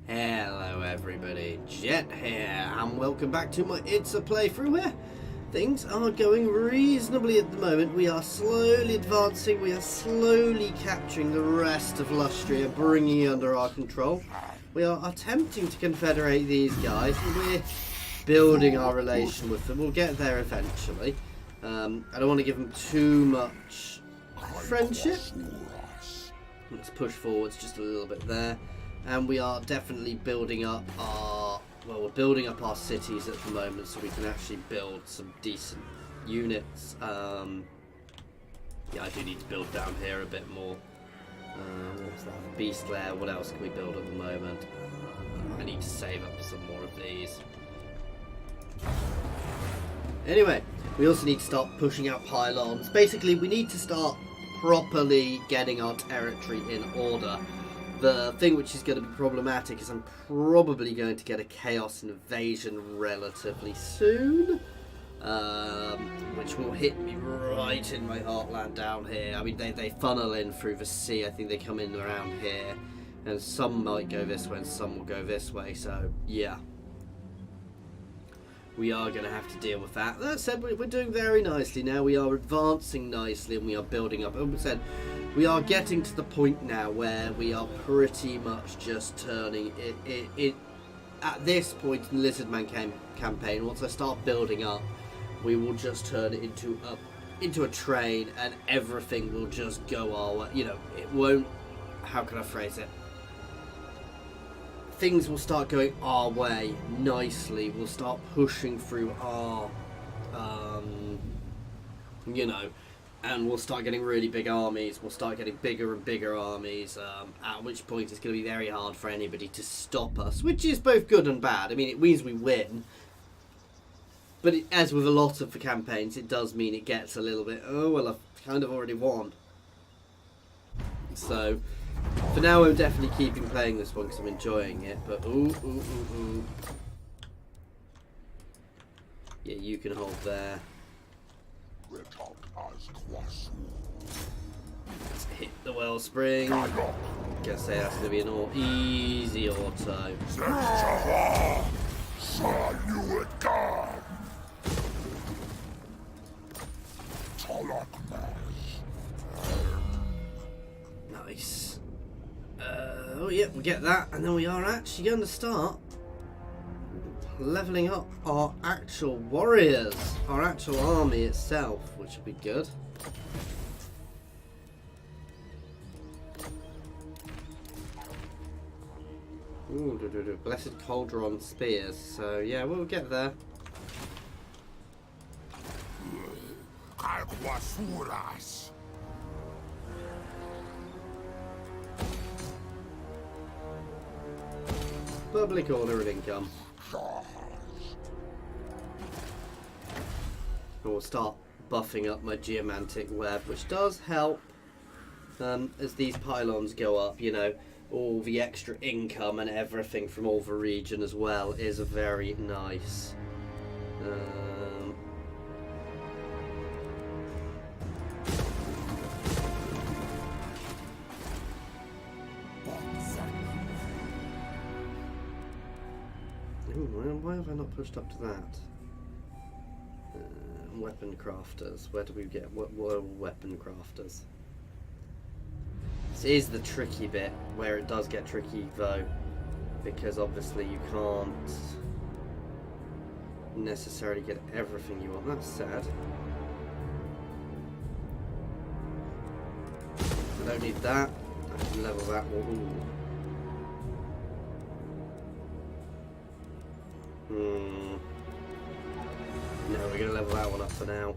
Hello everybody, Jet here, and welcome back to my Itza playthrough where things are going reasonably at the moment. We are slowly advancing, we are slowly capturing the rest of Lustria, bringing it under our control. We are attempting to confederate these guys, and we're building our relation with them. We'll get there eventually. I don't want to give them too much friendship. Let's push forwards just a little bit there. And we are definitely building up our, well, we're building up our cities at the moment so we can actually build some decent units. Yeah, I do need to build down here a bit more. What's that? Beast lair. What else can we build at the moment? I need to save up some more of these. Anyway, we also need to start pushing out pylons. Basically, we need to start properly getting our territory in order. The thing which is going to be problematic is I'm probably going to get a chaos invasion relatively soon, which will hit me right in my heartland down here. I mean, they funnel in through the sea. I think they come in around here, and some might go this way and some will go this way, so yeah. We are going to have to deal with that. That said, we're doing very nicely now. We are advancing nicely and we are building up. As I said, we are getting to the point now where we are pretty much just turning it at this point in the Lizardman campaign. Once I start building up, we will just turn it into a train, and everything will just go our way. You know, it won't. How can I phrase it? Things will start going our way nicely. We'll start pushing through our, you know. And we'll start getting really big armies. We'll start getting bigger and bigger armies, at which point it's going to be very hard for anybody to stop us, which is both good and bad. I mean, it means we win. But as with a lot of the campaigns, it does mean it gets a little bit, oh, well, I've kind of already won. So, for now, I'm definitely keeping playing this one because I'm enjoying it. But, ooh. Yeah, you can hold there. Let's hit the wellspring. Guess that's going to be an easy auto. Nice. Oh yeah, we get that, and then we are actually going to start leveling up our actual warriors, our actual army itself, which would be good. Ooh, blessed cauldron spears. So yeah, we'll get there. Public order and income. We'll start buffing up my geomantic web, which does help as these pylons go up. You know, all the extra income and everything from all the region as well is very nice. Why have I not pushed up to that? Weapon crafters. Where do we get what weapon crafters? This is the tricky bit, where it does get tricky though, because obviously you can't necessarily get everything you want. That's sad. I don't need that. I can level that one. No, we're going to level that one up for now.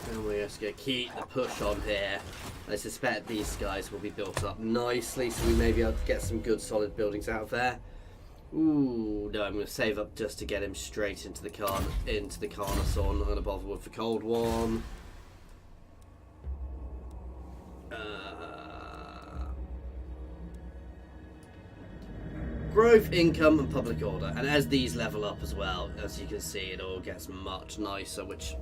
And we're just going to keep the push on here. I suspect these guys will be built up nicely, so we may be able to get some good solid buildings out of there. Ooh, no, I'm going to save up just to get him straight into the Carnosaur. I'm not going to bother with the cold one. Growth, income, and public order. And as these level up as well, as you can see, it all gets much nicer, which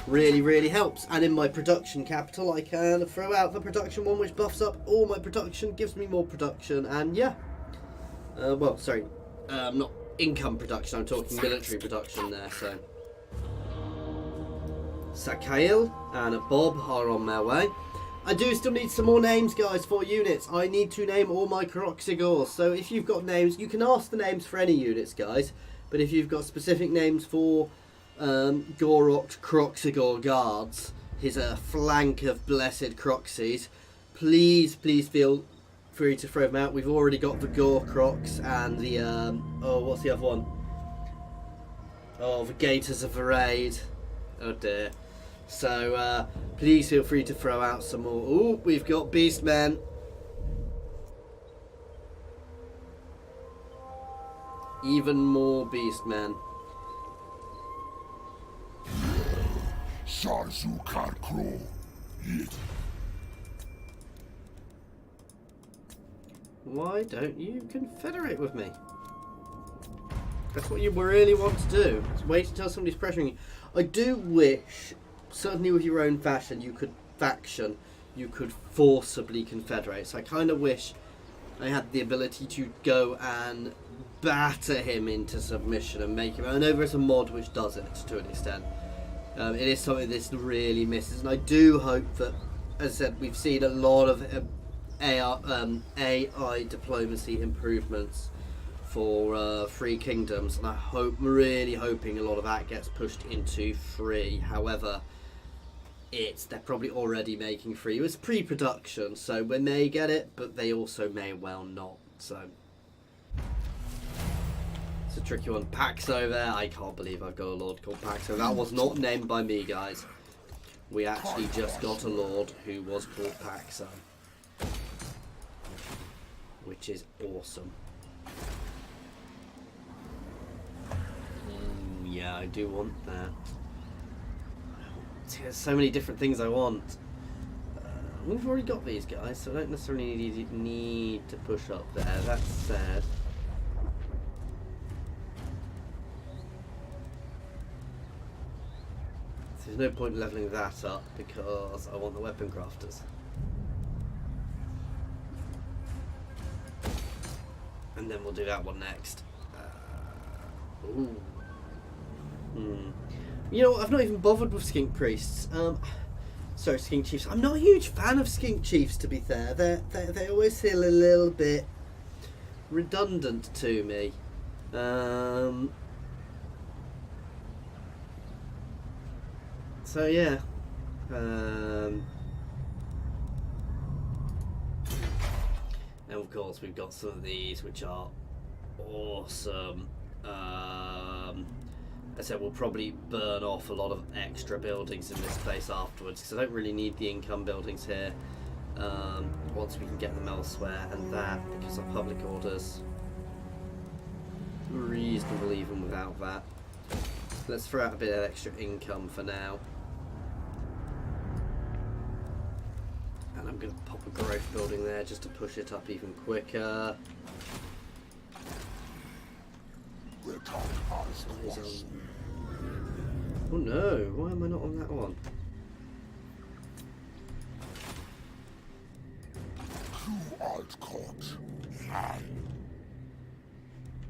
really helps. And in my production capital, I can throw out the production one, which buffs up all my production, gives me more production, and yeah. Well, sorry, not income production, I'm talking military production there, so. Sakail and Bob are on their way. I do still need some more names, guys, for units. I need to name all my Croxigors. So if you've got names, you can ask the names for any units, guys. But if you've got specific names for Gor Rok Croxigor guards, his flank of blessed Croxies, please feel free to throw them out. We've already got the Gor Crocs and the oh, what's the other one? Oh, the Gators of the Raid. Oh dear. So please feel free to throw out some more. Oh, we've got Beastmen. Even more Beastmen. Why don't you confederate with me? That's what you really want to do. Just wait until somebody's pressuring you. I do wish, certainly with your own faction, you could forcibly confederate. So I kind of wish I had the ability to go and batter him into submission and make him. I know there's a mod which does it to an extent. It is something this really misses, and I do hope that, as I said, we've seen a lot of AI diplomacy improvements for Free Kingdoms, and really hoping a lot of that gets pushed into free. However, they're probably already making free. It was pre-production, so we may get it, but they also may well not. So it's a tricky one. Paxo there. I can't believe I've got a lord called Paxo. That was not named by me, guys. We actually just got a lord who was called Paxo, which is awesome. Yeah, I do want that. There's so many different things I want. We've already got these guys, so I don't necessarily need to push up there. That's sad. So there's no point levelling that up because I want the weapon crafters. And then we'll do that one next. Ooh. You know what, I've not even bothered with skink priests. Sorry, skink chiefs. I'm not a huge fan of skink chiefs, to be fair. They always feel a little bit redundant to me. So yeah. And of course we've got some of these which are awesome. I said we'll probably burn off a lot of extra buildings in this place afterwards because I don't really need the income buildings here once we can get them elsewhere, and that because our public orders reasonable even without that. Let's throw out a bit of extra income for now, and I'm going to pop a growth building there just to push it up even quicker. Oh no, why am I not on that one?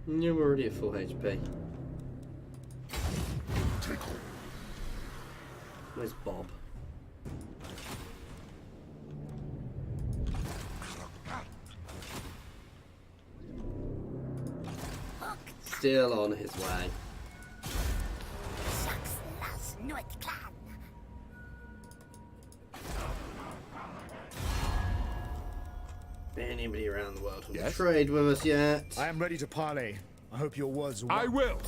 You're already at full HP. Where's Bob? Still on his way. Anybody around the world who will trade with us yet? I am ready to parley. I hope your words will. I will.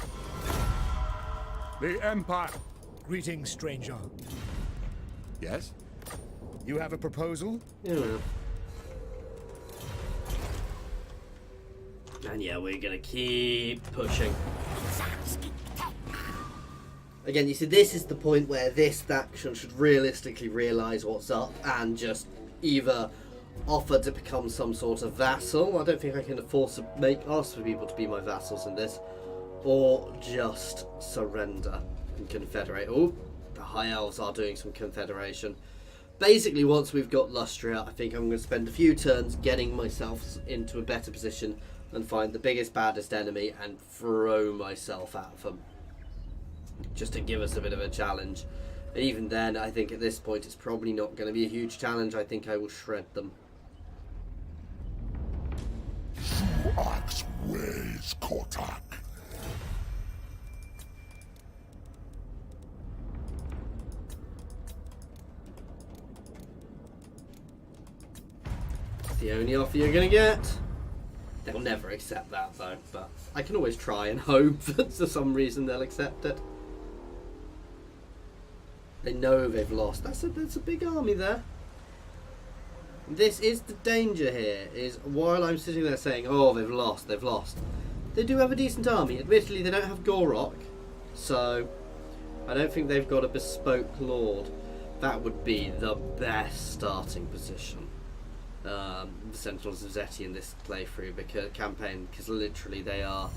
The Empire. Greetings, stranger. Yes? You have a proposal? Yeah. And yeah, we're gonna keep pushing. Again, you see, this is the point where this faction should realistically realise what's up and just either offer to become some sort of vassal. I don't think I can ask for people to be my vassals in this, or just surrender and confederate. Oh, High Elves are doing some confederation. Basically, once we've got Lustria, I think I'm going to spend a few turns getting myself into a better position and find the biggest, baddest enemy and throw myself at them. Just to give us a bit of a challenge. And even then, I think at this point it's probably not going to be a huge challenge. I think I will shred them. Ways, Kotak. The only offer you're going to get. They'll never accept that though, but I can always try and hope that for some reason they'll accept it. They know they've lost. That's a big army there. This is the danger here, is while I'm sitting there saying, oh, they've lost, they do have a decent army. Admittedly, they don't have Gor Rok, so I don't think they've got a bespoke lord. That would be the best starting position. The Sentinels of Zeti in this playthrough because literally they are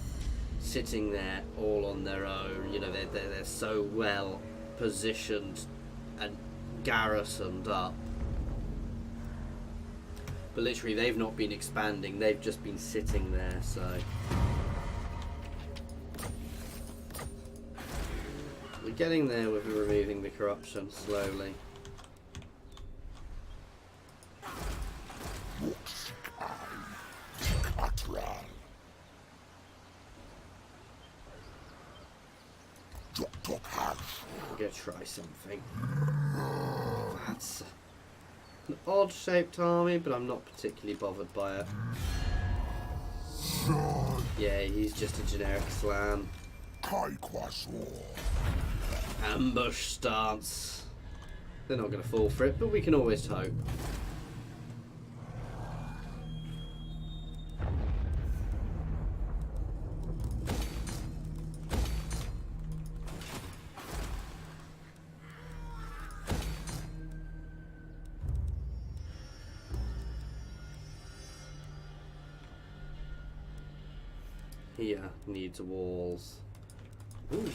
sitting there all on their own. You know, they're so well positioned and garrisoned up. But literally they've not been expanding, they've just been sitting there, so we're getting there with removing the corruption slowly. I'm gonna try something. That's an odd shaped army, but I'm not particularly bothered by it. Yeah, he's just a generic slam. Ambush stance. They're not going to fall for it, but we can always hope. Here needs walls. Ooh.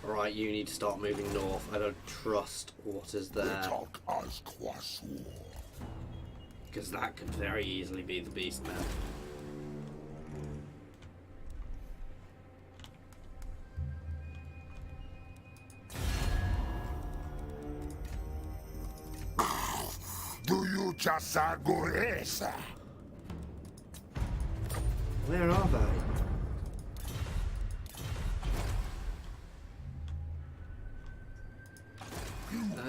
Alright, you need to start moving north. I don't trust what is there. Because that could very easily be the Beastmen. Do you just Goresa? Where are they?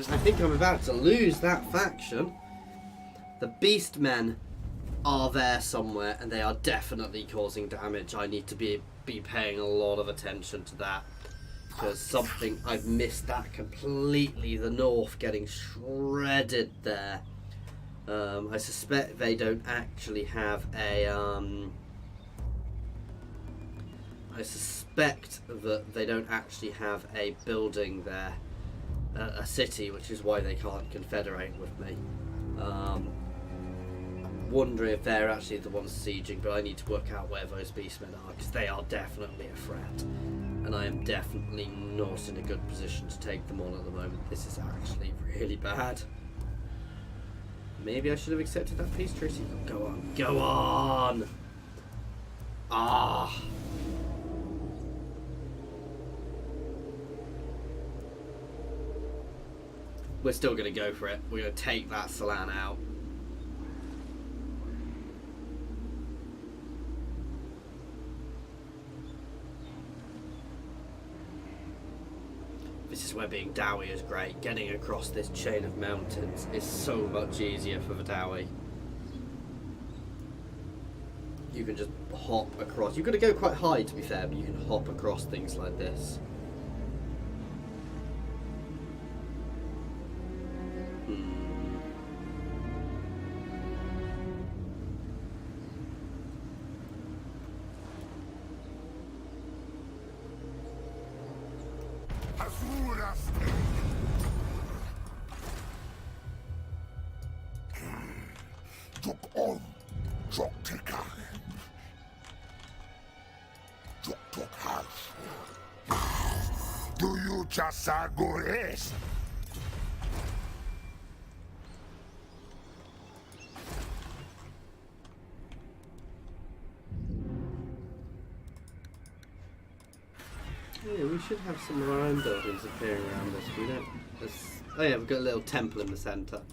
I think I'm about to lose that faction. The Beastmen are there somewhere, and they are definitely causing damage. I need to be paying a lot of attention to that, because something I've missed that completely. The North getting shredded there. I suspect they don't actually have a. I suspect that they don't actually have a building there. A city, which is why they can't confederate with me. I'm wondering if they're actually the ones sieging, but I need to work out where those beastmen are, because they are definitely a threat, and I am definitely not in a good position to take them on at the moment. This is actually really bad. Maybe I should have accepted that peace treaty. Go on, go on! Ah! We're still going to go for it. We're going to take that Salan out. This is where being Dowie is great. Getting across this chain of mountains is so much easier for the Dowie. You can just hop across. You've got to go quite high, to be fair, but you can hop across things like this. chasar gores? Yeah, we should have some of our own buildings appearing around us. We don't. Oh yeah, we've got a little temple in the centre.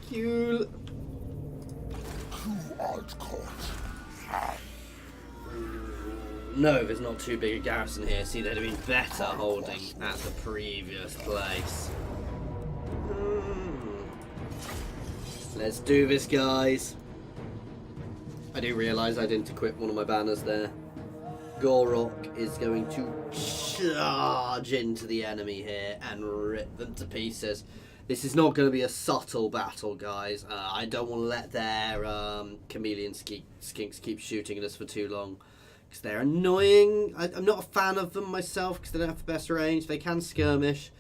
Cool. No, there's not too big a garrison here. See, they'd have been better holding at the previous place. Let's do this, guys. I do realise I didn't equip one of my banners there. Gor Rok is going to charge into the enemy here and rip them to pieces. This is not going to be a subtle battle, guys. I don't want to let their chameleon skinks keep shooting at us for too long, because they're annoying. I'm not a fan of them myself, because they don't have the best range. They can skirmish,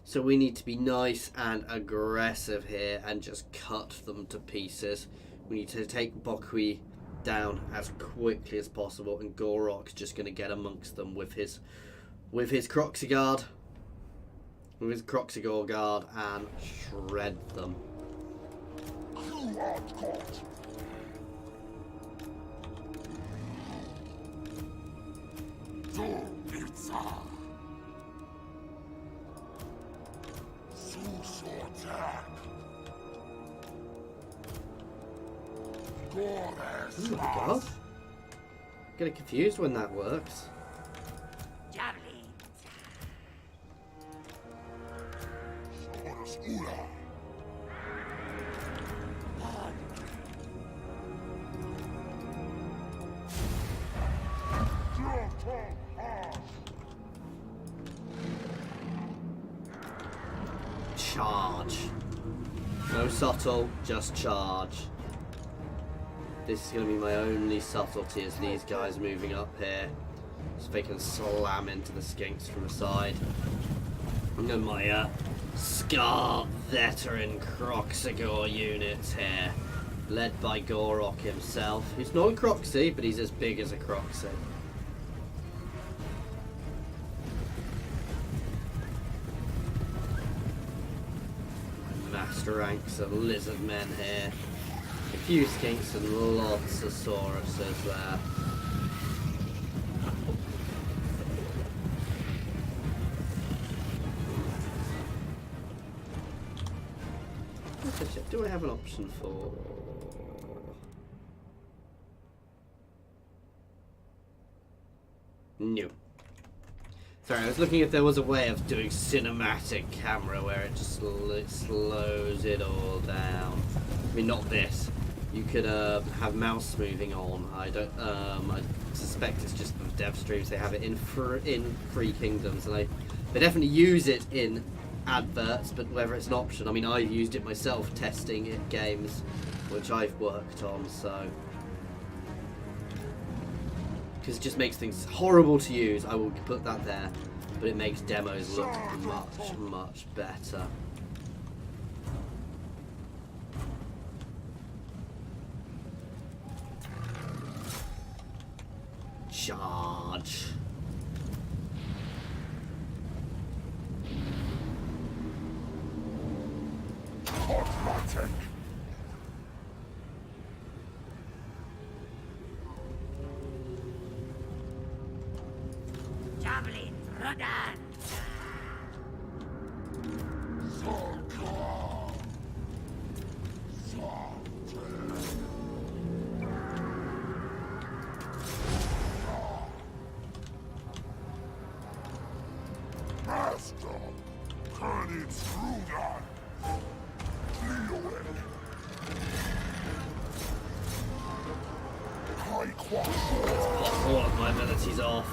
so we need to be nice and aggressive here and just cut them to pieces. We need to take Bokwi down as quickly as possible, and Gor Rok's just going to get amongst them with his Croxy Guard. With his Croxigor guard and shred them. You are caught. To Itza. Susotak. Oh my god. Get confused when that works. Charge. No subtle, just charge. This is going to be my only subtlety, is these guys moving up here, so they can slam into the skinks from the side. And then my Scar veteran Croxigor units here, led by Gor Rok himself, who's not a Croxy, but he's as big as a Croxy. Master ranks of lizard men here. A few skinks and lots of sauruses there. Do I have an option for... No. Sorry, I was looking if there was a way of doing cinematic camera where it just slows it all down. I mean, not this. You could have mouse moving on. I don't. I suspect it's just the dev streams. They have it in Free Kingdoms, and they definitely use it in adverts. But whether it's an option, I mean, I've used it myself testing it games, which I've worked on. So. Because it just makes things horrible to use. I will put that there, but it makes demos look much, much better. Charge. Automatic. Javelin, Rodan! Master, turn it through that. All of my abilities off.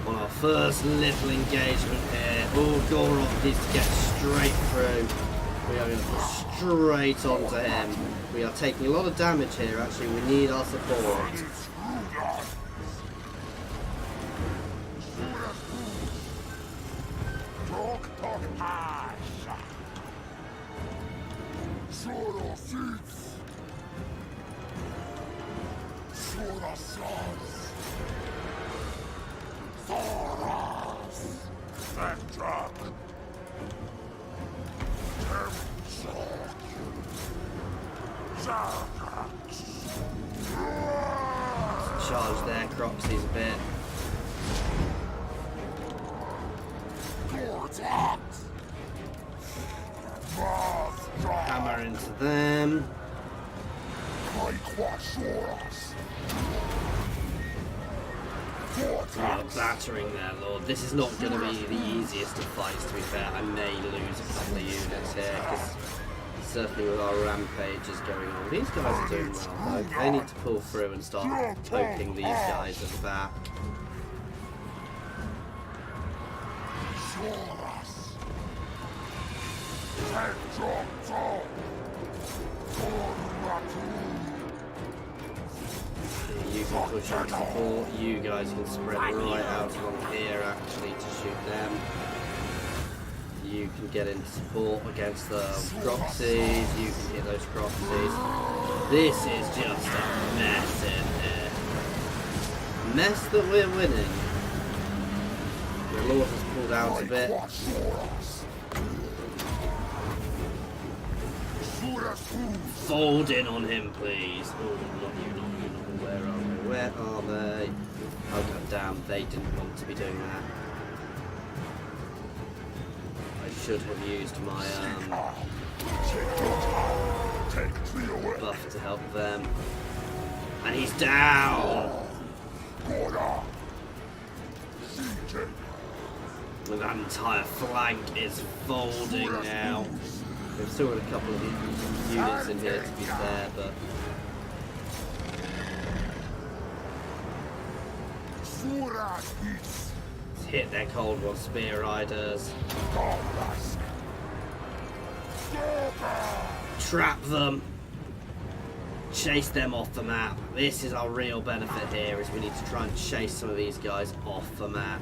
On our first little engagement here. Oh, Gor Rok needs to get straight through. We are going to push straight onto him. We are taking a lot of damage here, actually. We need our support. Charge their Croxies a bit. Hammer into them. We are battering their lord. This is not going to be the easiest of fights, to be fair. I may lose a couple of units here, because certainly with our rampages going on. These guys are doing well, though. They need to pull through and start poking these guys at the back. You can push out support, you guys can spread right out along here actually to shoot them. You can get into support against the Croxies, you can hit those Croxies. This is just a mess in here. Mess that we're winning. The Lord has pulled out a bit. Fold in on him, please. Oh, not you. Where are they? Oh, god damn, they didn't want to be doing that. I should have used my buff to help them. And he's down! And that entire flank is folding now. We've still got a couple of units in here to be fair, but let's hit their Cold War Spear Riders. Trap them. Chase them off the map. This is our real benefit here, is we need to try and chase some of these guys off the map.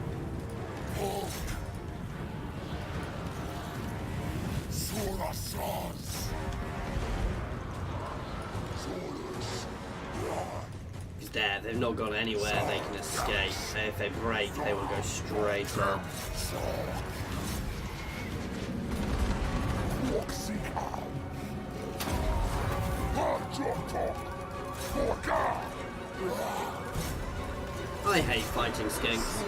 Because there, they've not gone anywhere they can escape. If they break, they will go straight off. I hate fighting skinks.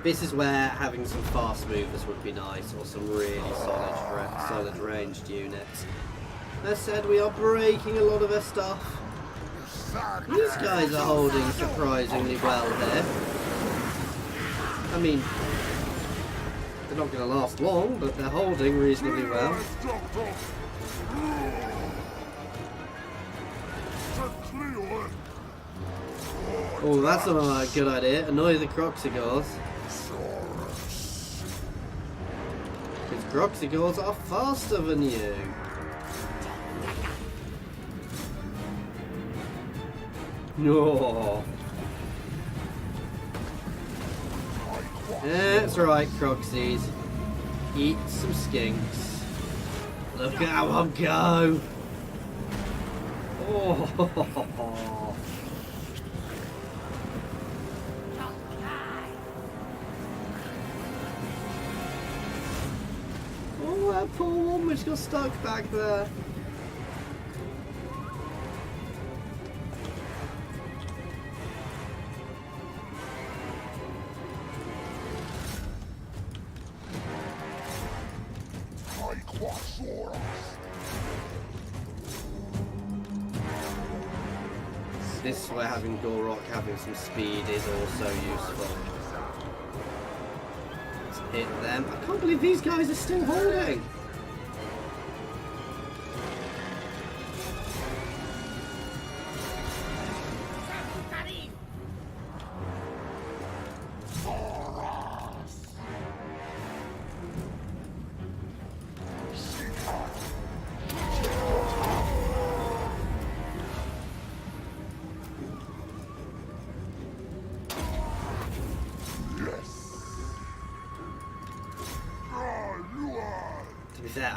This is where having some fast movers would be nice, or some really solid ranged units. As said, we are breaking a lot of their stuff. These guys are holding surprisingly well here. I mean, they're not going to last long, but they're holding reasonably well. Oh, that's not a good idea. Annoy the Croxigors. Because Croxigors are faster than you. No. That's right, Croxies. Eat some skinks. Look at one go. Oh. Oh, that poor one which got stuck back there. This is where having Gor Rok having some speed is also useful. Let's hit them. I can't believe these guys are still holding.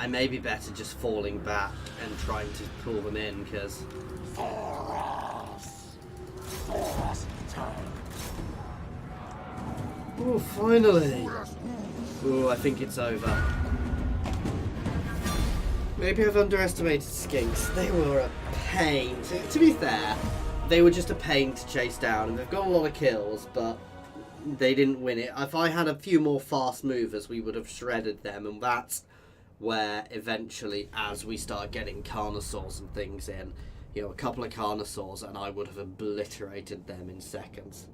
I may be better just falling back and trying to pull them in, because Oh, finally. Oh, I think it's over. Maybe I've underestimated skinks. They were a pain. To be fair, they were just a pain to chase down, and they've got a lot of kills, but they didn't win it. If I had a few more fast movers, we would have shredded them, and that's where eventually, as we start getting Carnosaurs and things in, you know, a couple of Carnosaurs, and I would have obliterated them in seconds.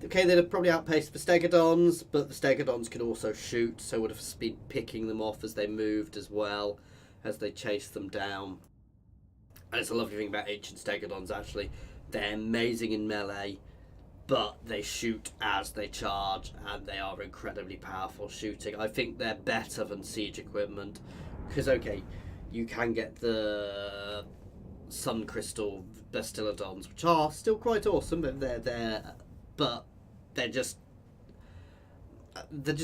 Okay, they'd have probably outpaced the Stegodons, but the Stegodons could also shoot, so would have been picking them off as they moved as well, as they chased them down. And it's a lovely thing about ancient Stegodons, actually. They're amazing in melee, but they shoot as they charge, and they are incredibly powerful shooting. I think they're better than siege equipment, because, okay, you can get the Sun Crystal Bastillodons, which are still quite awesome, but they're just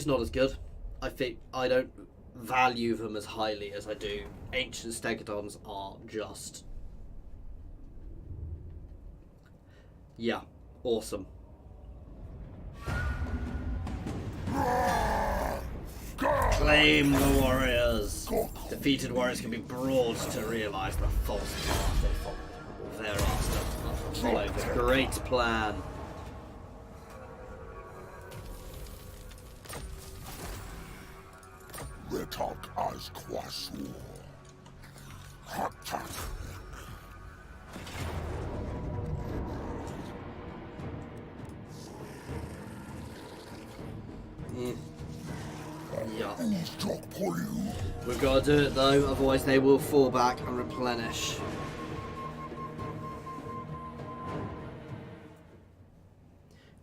not as good. I think I don't value them as highly as I do. Ancient Stegodons are just, yeah, awesome. Claim the warriors. Defeated warriors can be brought to realise the false path they follow. Thereafter, follow the great plan. Retok as Kwasur. Hatak. Yeah. Ustok Polyu. We've got to do it though, otherwise they will fall back and replenish.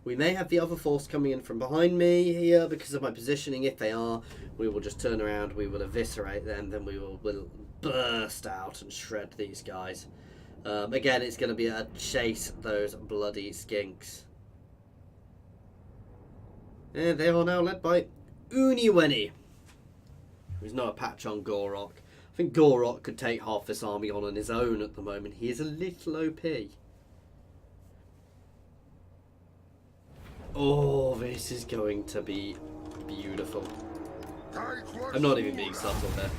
We may have the other force coming in from behind me here because of my positioning. If they are, we will just turn around, we will eviscerate them, then we will burst out and shred these guys. Again, it's going to be a chase those bloody skinks. And they are now led by Uniweni, who's not a patch on Gor Rok. I think Gor Rok could take half this army on his own at the moment. He is a little OP. Oh, this is going to be beautiful. I'm not even being subtle there.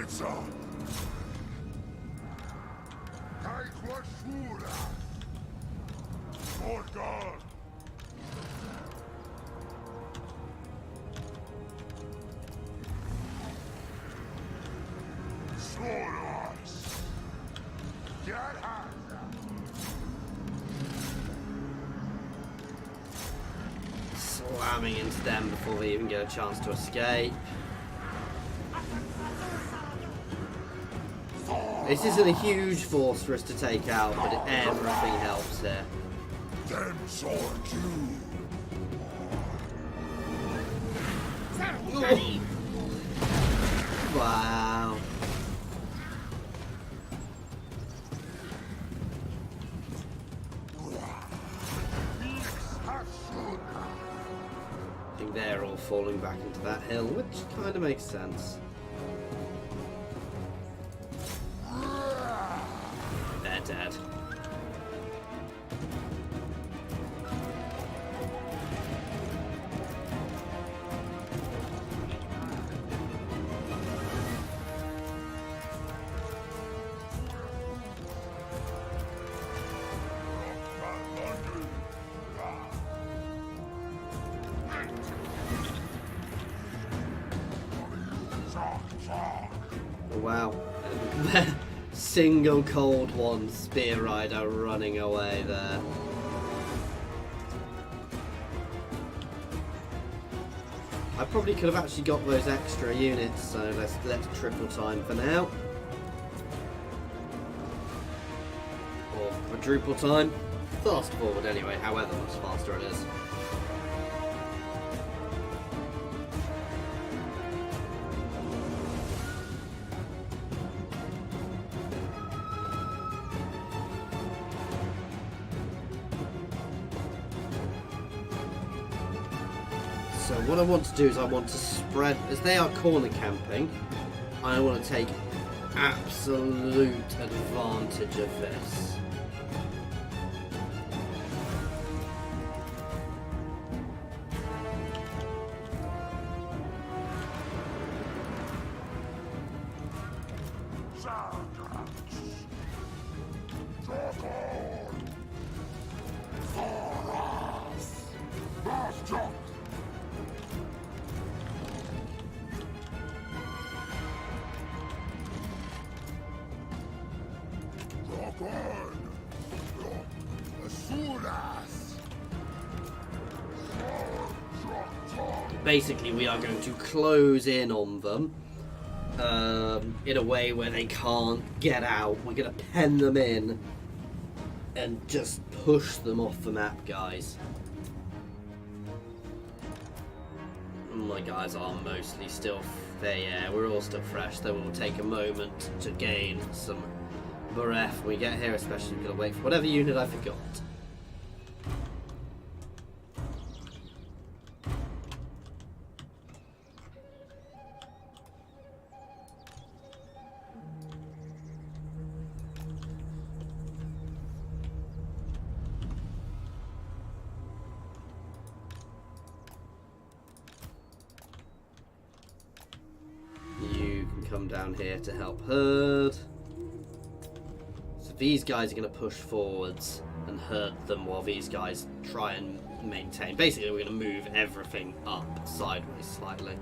Itza. Lord God. Slamming into them before they even get a chance to escape. This isn't a huge force for us to take out, but everything helps here. Them sword too. Wow. I think they're all falling back into that hill, which kind of makes sense. They're dead. Wow. Single cold one spear rider running away there. I probably could have actually got those extra units, so let's triple time for now. Or quadruple time. Fast forward anyway, however much faster it is. So what I want to do is I want to spread, as they are corner camping, I want to take absolute advantage of this. Basically, we are going to close in on them in a way where they can't get out. We're going to pen them in and just push them off the map, guys. My guys are mostly still there. Yeah, we're all still fresh. They will take a moment to gain some breath when we get here, especially we're going to wait for whatever unit I forgot. Come down here to help herd. So these guys are going to push forwards and herd them while these guys try and maintain. Basically, we're going to move everything up sideways slightly.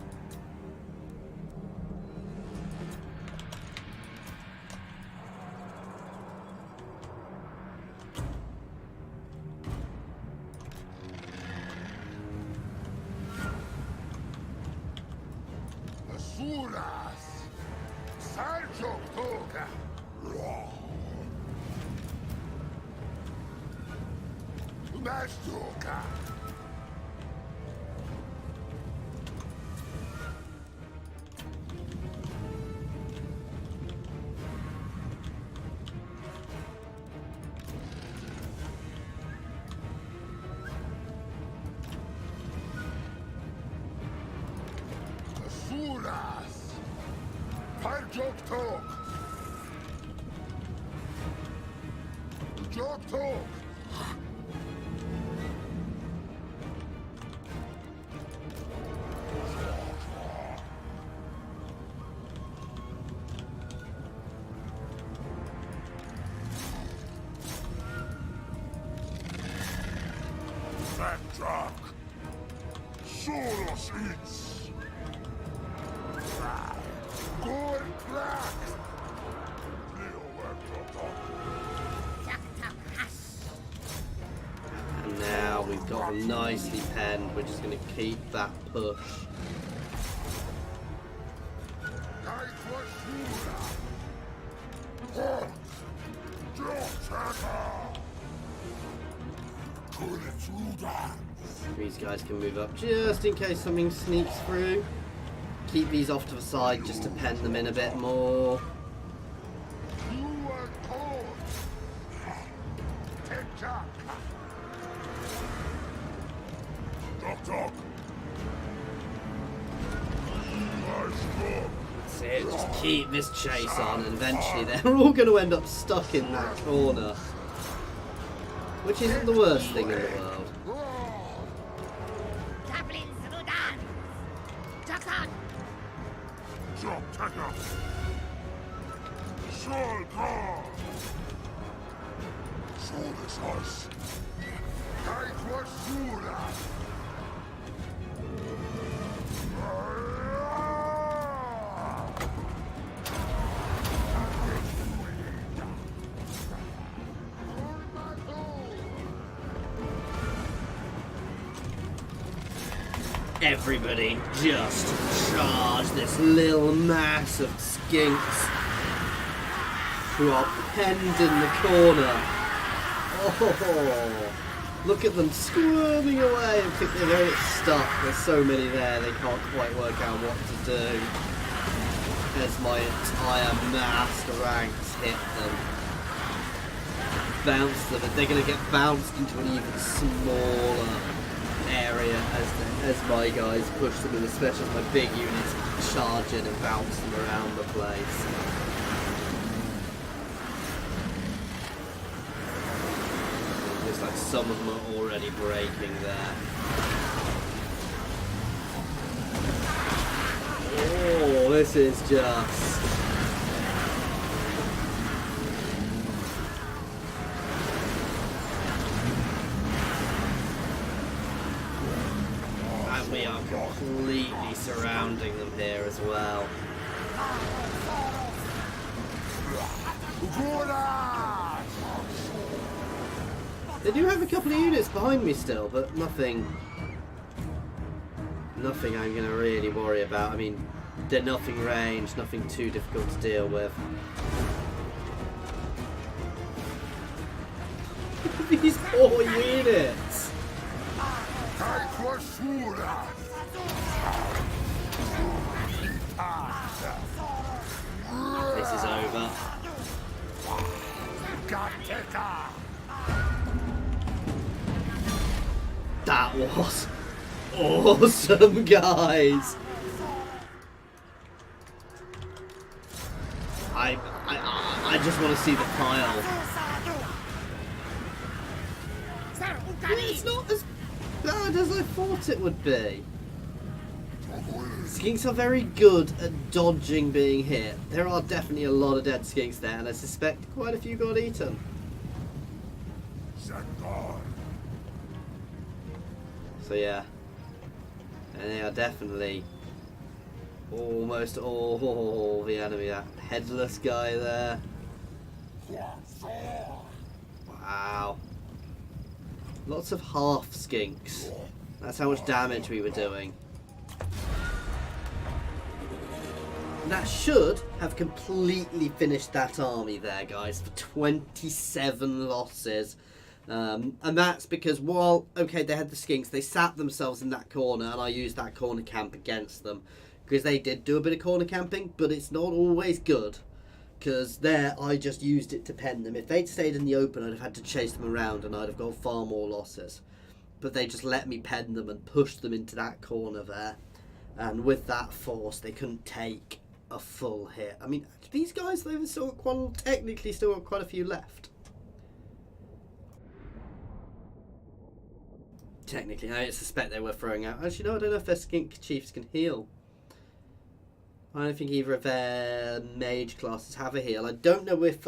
Gor Rok! And now we've got them nicely penned. We're just going to keep that push. These guys can move up just in case something sneaks through. Keep these off to the side just to pen them in a bit more. That's it, just keep this chase on and eventually they're all going to end up stuck in that corner. Which isn't the worst thing in the world. Everybody just charge this little mass of skinks who are penned in the corner. Oh, look at them squirming away and think they're going to get stuck. There's so many there, they can't quite work out what to do. As my entire mass of ranks hit them. Bounce them, and they're going to get bounced into an even smaller area as my guys push them in, especially as my big units charge in and bounce them around the place. Looks like some of them are already breaking there. Oh, this is just... And we are completely surrounding them here as well. They do have a couple of units behind me still, but nothing I'm going to really worry about. I mean, they're nothing range, nothing too difficult to deal with. These poor units! This is over. That was awesome, guys! I just want to see the pile. It's not as bad as I thought it would be. Skinks are very good at dodging being hit. There are definitely a lot of dead skinks there, and I suspect quite a few got eaten. So yeah, and they are definitely almost all the enemy. That headless guy there. Wow. Lots of half skinks. That's how much damage we were doing. And that should have completely finished that army there, guys, for 27 losses. And that's because while, okay, they had the skinks, they sat themselves in that corner, and I used that corner camp against them. Because they did do a bit of corner camping, but it's not always good. Because there, I just used it to pen them. If they'd stayed in the open, I'd have had to chase them around, and I'd have got far more losses. But they just let me pen them and push them into that corner there. And with that force, they couldn't take a full hit. I mean, these guys, they've still got technically still got quite a few left. Technically, I suspect they were throwing out. Actually, no, I don't know if their skink chiefs can heal. I don't think either of their mage classes have a heal. I don't know if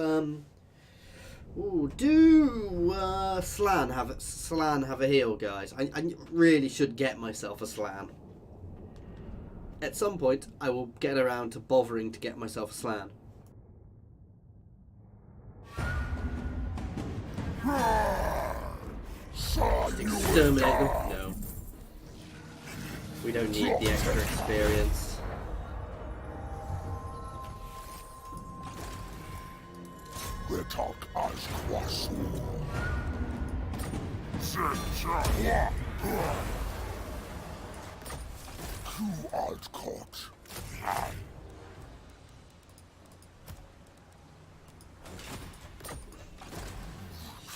Slan have a heal, guys. I really should get myself a Slan. At some point, I will get around to bothering to get myself a Slan. Exterminate them? No. We don't need the extra experience.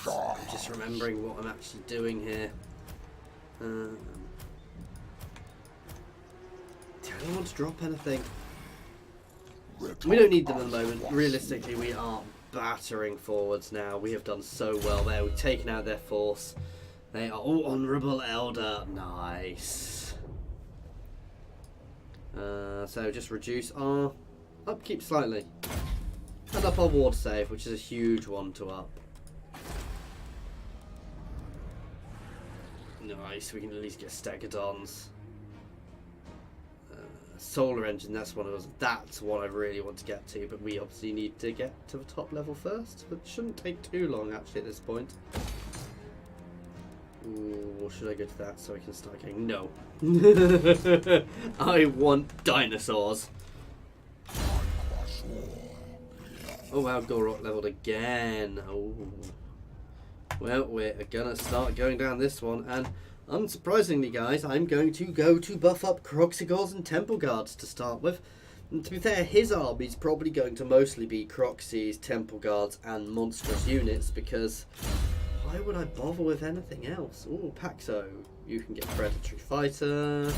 I'm just remembering what I'm actually doing here. I don't want to drop anything. We don't need them at the moment. Realistically, we are battering forwards now. We have done so well there. We've taken out their force. They are all honourable elder. Nice. So just reduce our upkeep slightly. And up our ward save, which is a huge one to up. Nice, we can at least get Stegodons. Solar engine, that's one of those. That's what I really want to get to, but we obviously need to get to the top level first. But it shouldn't take too long actually at this point. Ooh, or should I go to that so I can start getting... No. I want dinosaurs. Oh wow, Gor Rok leveled again. Oh. Well, we're gonna start going down this one, and unsurprisingly, guys, I'm going to go to buff up Croxigors and Temple Guards to start with. And to be fair, his army's probably going to mostly be Croxies, Temple Guards, and monstrous units, because why would I bother with anything else? Oh, Paxo, you can get Predatory Fighter.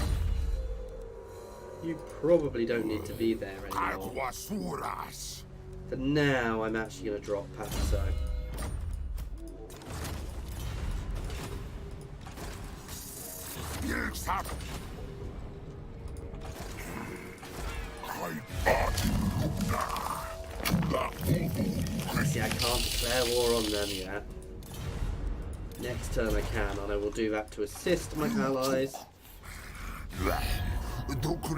You probably don't need to be there anymore. Aguasuras. For now, I'm actually going to drop Paxo. Itza. See, I can't declare war on them yet. Next turn I can, and I will do that to assist my allies,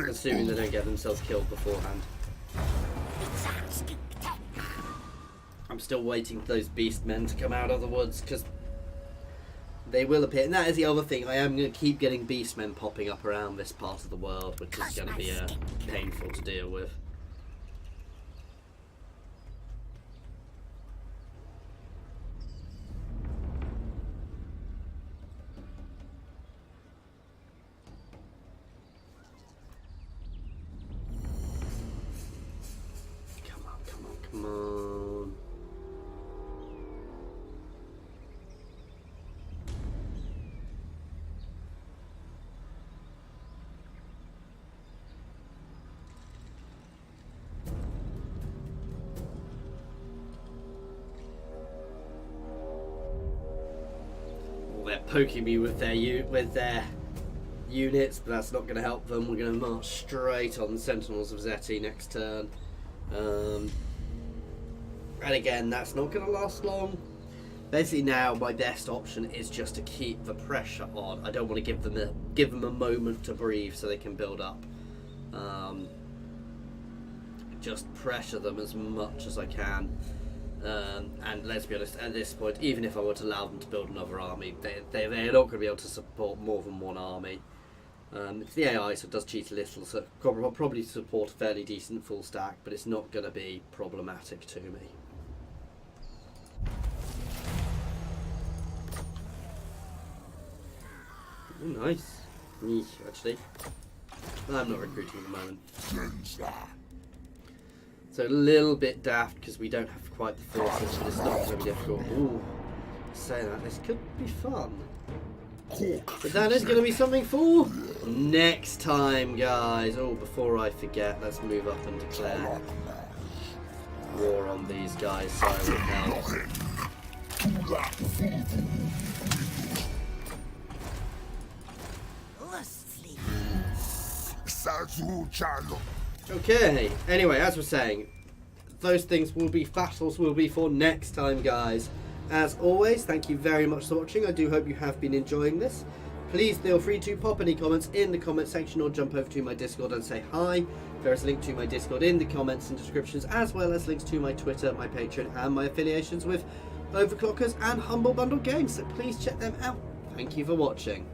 assuming they don't get themselves killed beforehand. I'm still waiting for those beast men to come out of the woods, because they will appear. And that is the other thing, I am going to keep getting beast men popping up around this part of the world, which is going to be painful to deal with. Come on. Well, they're poking me with their units, but that's not going to help them. We're going to march straight on the Sentinels of Zeti next turn. And again, that's not going to last long. Basically now, my best option is just to keep the pressure on. I don't want to give them a moment to breathe so they can build up. Just pressure them as much as I can. And let's be honest, at this point, even if I were to allow them to build another army, they're not going to be able to support more than one army. It's the AI, so it does cheat a little, so I'll probably support a fairly decent full stack, but it's not going to be problematic to me. Oh, nice. Eesh, actually. I'm not recruiting at the moment. So a little bit daft because we don't have quite the forces, but it's not going to be difficult. Ooh, say that, this could be fun. But that is going to be something for next time, guys. Oh, before I forget, let's move up and declare war on these guys so I will help. Okay, anyway, as we're saying, those things will be, battles will be for next time, guys. As always, thank you very much for watching. I do hope you have been enjoying this. Please feel free to pop any comments in the comment section or jump over to my Discord and say hi. There is a link to my Discord in the comments and descriptions, as well as links to my Twitter, my Patreon, and my affiliations with Overclockers and Humble Bundle Games. So please check them out. Thank you for watching.